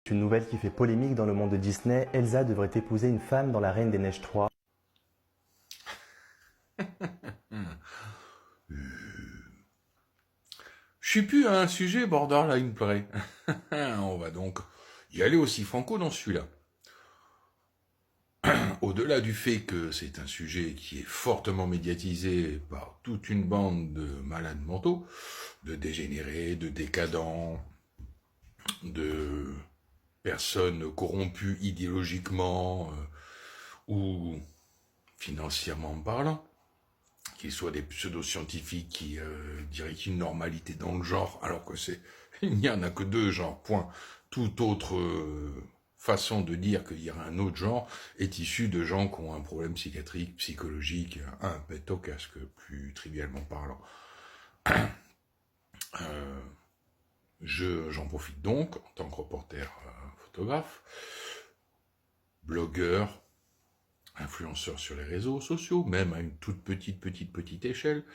Une nouvelle qui fait polémique dans le monde de Disney, Elsa devrait épouser une femme dans La Reine des Neiges 3. Je suis plus à un sujet borderline près. On va donc y aller aussi franco dans celui-là. Au-delà du fait que c'est un sujet qui est fortement médiatisé par toute une bande de malades mentaux, de dégénérés, de décadents, de personnes corrompues idéologiquement ou financièrement parlant, qu'ils soient des pseudo-scientifiques qui diraient une normalité dans le genre, alors que il n'y en a que deux genres, point. Toute autre façon de dire qu'il y a un autre genre est issue de gens qui ont un problème psychiatrique, psychologique, un pet au casque, plus trivialement parlant. Euh, J'en profite donc, en tant que reporter photographe, blogueur, influenceur sur les réseaux sociaux, même à une toute petite échelle,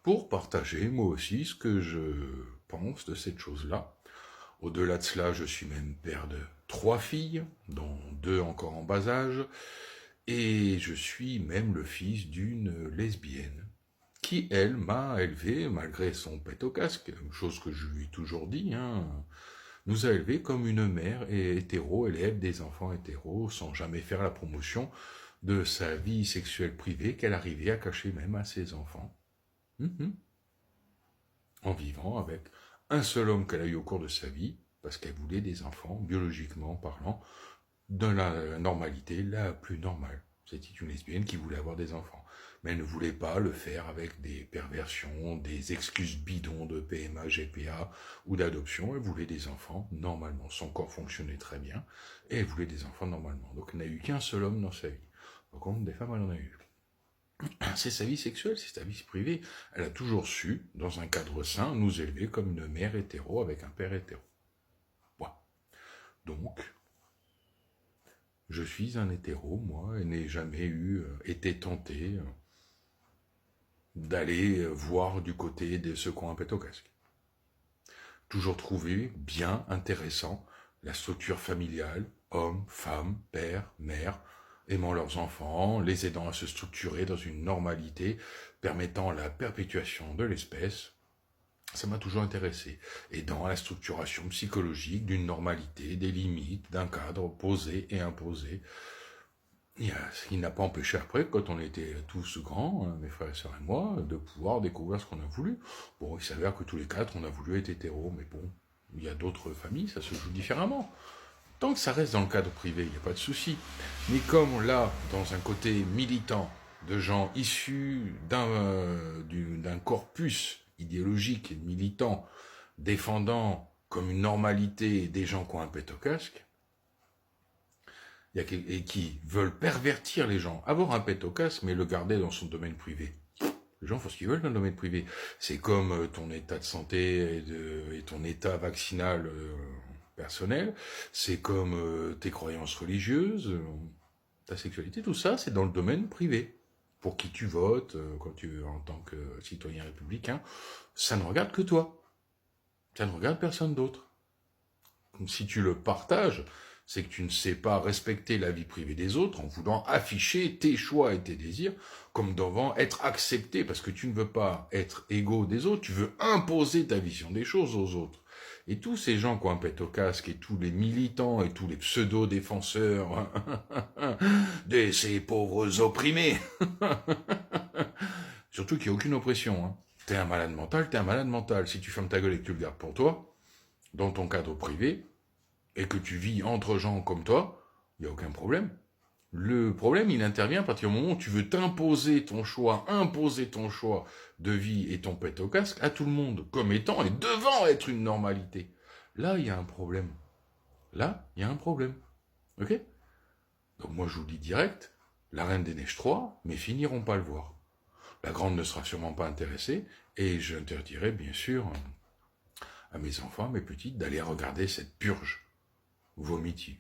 pour partager moi aussi ce que je pense de cette chose-là. Au-delà de cela, je suis même père de 3 filles, dont 2 encore en bas âge, et je suis même le fils d'une lesbienne, qui, elle, m'a élevé, malgré son pet au casque, chose que je lui ai toujours dit, nous a élevés comme une mère et hétéro élève des enfants hétéros, sans jamais faire la promotion de sa vie sexuelle privée qu'elle arrivait à cacher même à ses enfants. En vivant avec un seul homme qu'elle a eu au cours de sa vie, parce qu'elle voulait des enfants, biologiquement parlant, de la normalité la plus normale. C'était une lesbienne qui voulait avoir des enfants. Mais elle ne voulait pas le faire avec des perversions, des excuses bidons de PMA, GPA ou d'adoption. Elle voulait des enfants normalement. Son corps fonctionnait très bien et elle voulait des enfants normalement. Donc elle n'a eu qu'un seul homme dans sa vie. Par contre, des femmes, elle en a eu. C'est sa vie sexuelle, c'est sa vie privée. Elle a toujours su, dans un cadre sain, nous élever comme une mère hétéro avec un père hétéro. Voilà. Donc, je suis un hétéro, moi, et n'ai jamais été tenté d'aller voir du côté de ceux qui ont un pet au casque. Toujours trouvé bien intéressant la structure familiale, homme, femme, père, mère, aimant leurs enfants, les aidant à se structurer dans une normalité permettant la perpétuation de l'espèce. Ça m'a toujours intéressé. Aidant à la structuration psychologique d'une normalité, des limites, d'un cadre posé et imposé. Ce qui n'a pas empêché après, quand on était tous grands, mes frères et sœurs et moi, de pouvoir découvrir ce qu'on a voulu. Bon, il s'avère que tous les quatre, on a voulu être hétéros, mais bon, il y a d'autres familles, ça se joue différemment. Tant que ça reste dans le cadre privé, il n'y a pas de souci. Mais comme là, dans un côté militant, de gens issus d'un corpus idéologique et militant, défendant comme une normalité des gens qui ont un pet au casque, et qui veulent pervertir les gens, avoir un pet au casque, mais le garder dans son domaine privé. Les gens font ce qu'ils veulent dans le domaine privé. C'est comme ton état de santé et ton état vaccinal personnel, c'est comme tes croyances religieuses, ta sexualité, tout ça, c'est dans le domaine privé. Pour qui tu votes, en tant que citoyen républicain, ça ne regarde que toi. Ça ne regarde personne d'autre. Donc, si tu le partages, c'est que tu ne sais pas respecter la vie privée des autres en voulant afficher tes choix et tes désirs comme devant être accepté, parce que tu ne veux pas être égaux des autres, tu veux imposer ta vision des choses aux autres. Et tous ces gens qui ont un pet au casque, et tous les militants, et tous les pseudo-défenseurs de ces pauvres opprimés, surtout qu'il n'y a aucune oppression, T'es un malade mental, t'es un malade mental. Si tu fermes ta gueule et que tu le gardes pour toi, dans ton cadre privé, et que tu vis entre gens comme toi, il n'y a aucun problème. Le problème, il intervient à partir du moment où tu veux imposer ton choix de vie et ton pet au casque à tout le monde, comme étant et devant être une normalité. Là, il y a un problème. Là, il y a un problème. Ok? Donc moi, je vous dis direct, la Reine des Neiges 3, mes filles n'iront pas le voir. La grande ne sera sûrement pas intéressée, et j'interdirai bien sûr à mes enfants, à mes petites, d'aller regarder cette purge vomitive.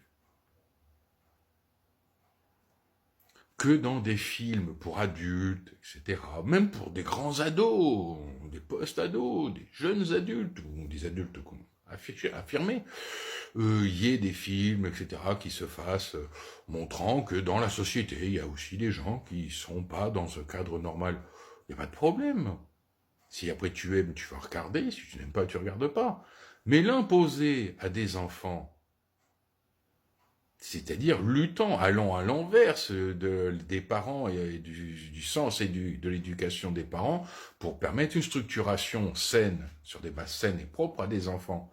Que dans des films pour adultes, etc., même pour des grands ados, des post-ados, des jeunes adultes, ou des adultes affirmé, y ait des films, etc., qui se fassent, montrant que dans la société, il y a aussi des gens qui sont pas dans ce cadre normal. Il n'y a pas de problème. Si après tu aimes, tu vas regarder. Si tu n'aimes pas, tu regardes pas. Mais l'imposer à des enfants, c'est-à-dire luttant, allant à l'inverse des parents et du sens et de l'éducation des parents pour permettre une structuration saine, sur des bases saines et propres à des enfants,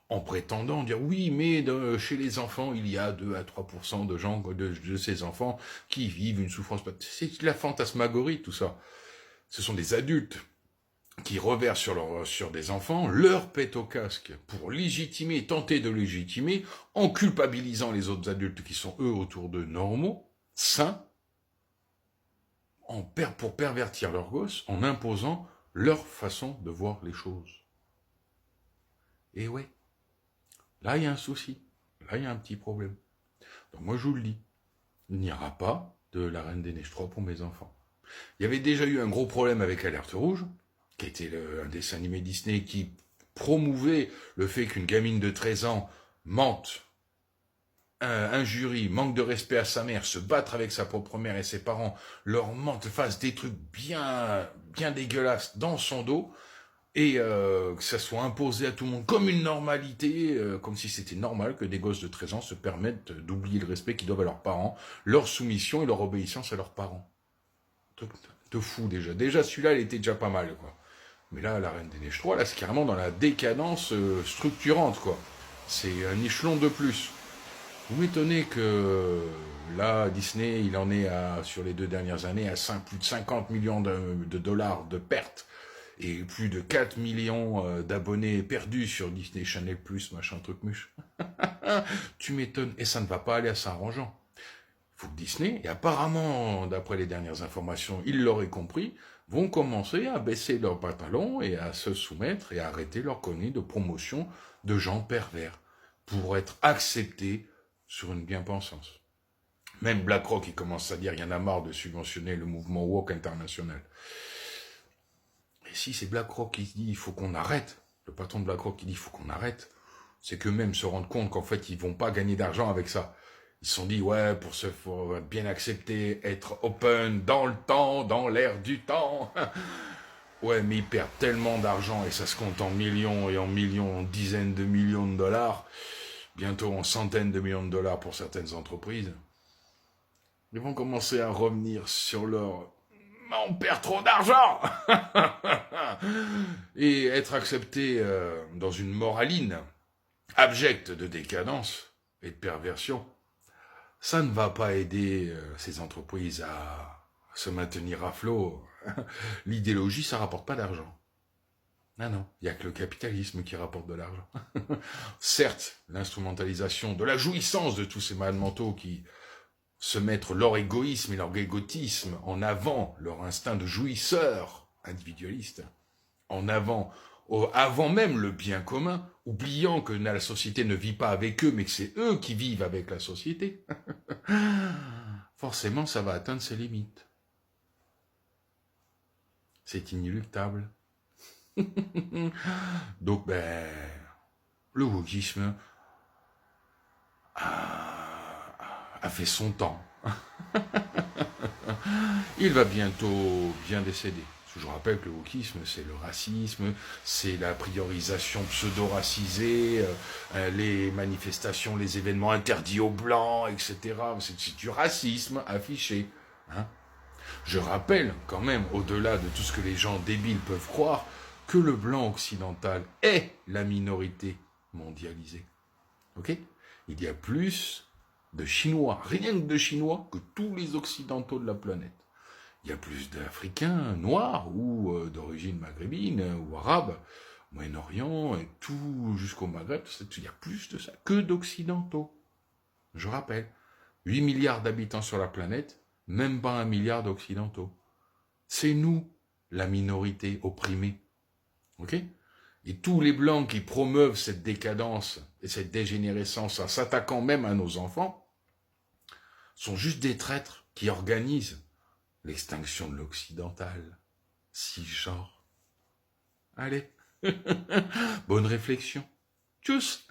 en prétendant dire oui, mais chez les enfants, il y a 2 à 3% de gens, de ces enfants, qui vivent une souffrance. C'est de la fantasmagorie, tout ça. Ce sont des adultes qui reversent sur des enfants leur pète au casque pour légitimer, tenter de légitimer, en culpabilisant les autres adultes qui sont eux autour d'eux normaux, sains, pour pervertir leurs gosses, en imposant leur façon de voir les choses. Et ouais. Là, il y a un souci. Là, il y a un petit problème. Donc moi, je vous le dis. Il n'y aura pas de La Reine des Neiges 3 pour mes enfants. Il y avait déjà eu un gros problème avec Alerte Rouge, qui était un dessin animé Disney qui promouvait le fait qu'une gamine de 13 ans mente, injurie, manque de respect à sa mère, se battre avec sa propre mère et ses parents, leur mente, fasse des trucs bien dégueulasses dans son dos, et que ça soit imposé à tout le monde comme une normalité, comme si c'était normal que des gosses de 13 ans se permettent d'oublier le respect qu'ils doivent à leurs parents, leur soumission et leur obéissance à leurs parents. Truc de fou déjà. Déjà celui-là, il était déjà pas mal, quoi. Mais là, La Reine des Neiges 3, là, c'est carrément dans la décadence structurante, quoi. C'est un échelon de plus. Vous m'étonnez que là, Disney, il en est sur les 2 dernières années à plus de 50 millions de dollars de pertes et plus de 4 millions d'abonnés perdus sur Disney Channel+, machin truc muche. Tu m'étonnes. Et ça ne va pas aller à s'arrangeant. Il faut que Disney, et apparemment, d'après les dernières informations, ils l'auraient compris, vont commencer à baisser leurs pantalons et à se soumettre et à arrêter leur connerie de promotion de gens pervers pour être acceptés sur une bien-pensance. Même BlackRock, il commence à dire, il y en a marre de subventionner le mouvement woke international. Et si c'est BlackRock qui dit, il faut qu'on arrête, le patron de BlackRock qui dit, il faut qu'on arrête, c'est qu'eux-mêmes se rendent compte qu'en fait, ils vont pas gagner d'argent avec ça. Ils se sont dit, ouais, pour être bien accepté, être open dans le temps, dans l'air du temps. Ouais, mais ils perdent tellement d'argent et ça se compte en millions et en millions, en dizaines de millions de dollars, bientôt en centaines de millions de dollars pour certaines entreprises. Ils vont commencer à revenir sur leur « on perd trop d'argent !» et être accepté dans une moraline abjecte de décadence et de perversion. Ça ne va pas aider ces entreprises à se maintenir à flot. L'idéologie, ça rapporte pas d'argent. Non, il n'y a que le capitalisme qui rapporte de l'argent. Certes, l'instrumentalisation de la jouissance de tous ces malades mentaux qui se mettent leur égoïsme et leur égotisme en avant, leur instinct de jouisseur individualiste, en avant même le bien commun, oubliant que la société ne vit pas avec eux, mais que c'est eux qui vivent avec la société, forcément ça va atteindre ses limites. C'est inéluctable. Donc, le wokisme a fait son temps. Il va bientôt bien décéder. Je rappelle que le wokisme, c'est le racisme, c'est la priorisation pseudo-racisée, les manifestations, les événements interdits aux blancs, etc. C'est du racisme affiché. Hein. Je rappelle quand même, au-delà de tout ce que les gens débiles peuvent croire, que le blanc occidental est la minorité mondialisée. Ok ? Il y a plus de Chinois, rien que de Chinois, que tous les Occidentaux de la planète. Il y a plus d'Africains noirs ou d'origine maghrébine ou arabe, Moyen-Orient et tout jusqu'au Maghreb. Il y a plus de ça que d'Occidentaux. Je rappelle, 8 milliards d'habitants sur la planète, même pas 1 milliard d'Occidentaux. C'est nous, la minorité opprimée. Ok ? Et tous les Blancs qui promeuvent cette décadence et cette dégénérescence en s'attaquant même à nos enfants sont juste des traîtres qui organisent l'extinction de l'occidental. 6 genres. Allez, Bonne réflexion. Tchuss